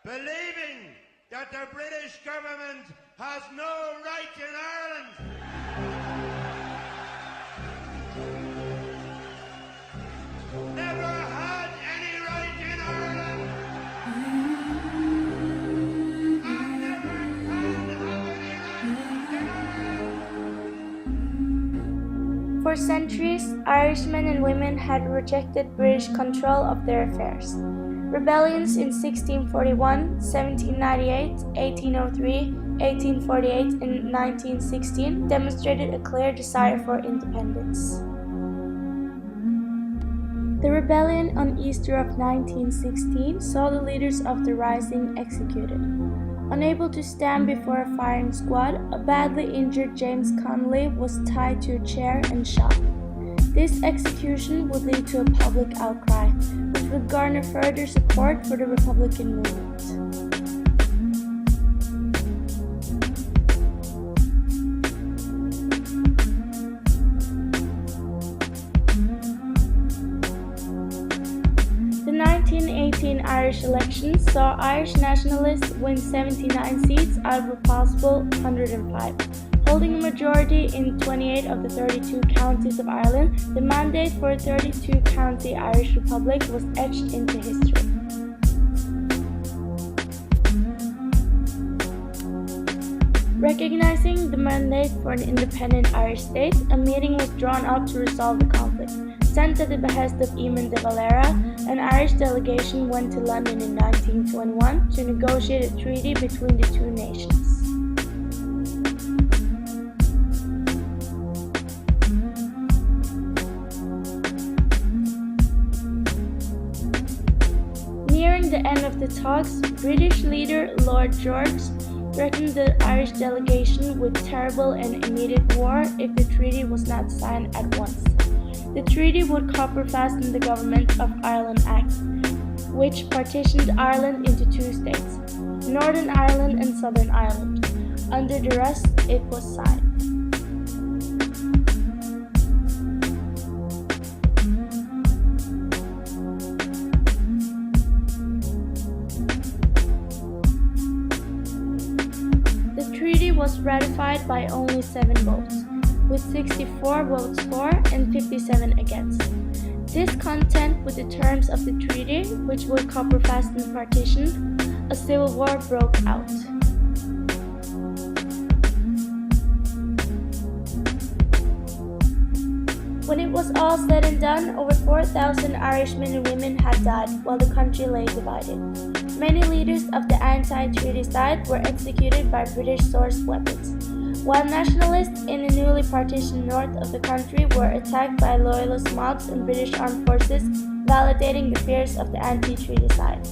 believing that the British government has no right in Ireland. Never had any right in Ireland. And never can have any right in Ireland. For centuries, Irishmen and women had rejected British control of their affairs. Rebellions in 1641, 1798, 1803, 1848, and 1916 demonstrated a clear desire for independence. The rebellion on Easter of 1916 saw the leaders of the rising executed. Unable to stand before a firing squad, a badly injured James Connolly was tied to a chair and shot. This execution would lead to a public outcry, which would garner further support for the Republican movement. The 1918 Irish elections saw Irish nationalists win 79 seats out of a possible 105. Holding a majority in 28 of the 32 counties of Ireland, the mandate for a 32-county Irish Republic was etched into history. Recognizing the mandate for an independent Irish state, a meeting was drawn up to resolve the conflict. Sent at the behest of Eamon de Valera, an Irish delegation went to London in 1921 to negotiate a treaty between the two nations. Nearing the end of the talks, British leader Lord George threatened the Irish delegation with terrible and immediate war if the treaty was not signed at once. The treaty would copper-fasten the Government of Ireland Act, which partitioned Ireland into two states, Northern Ireland and Southern Ireland. Under duress, it was signed. The treaty was ratified by only 7 votes, with 64 votes for and 57 against. Discontent with the terms of the treaty, which would copper-fasten partition, a civil war broke out. When it was all said and done, over 4,000 Irishmen and women had died, while the country lay divided. Many leaders of the anti-treaty side were executed by British-sourced weapons, while nationalists in the newly partitioned north of the country were attacked by loyalist mobs and British armed forces, validating the fears of the anti-treaty side.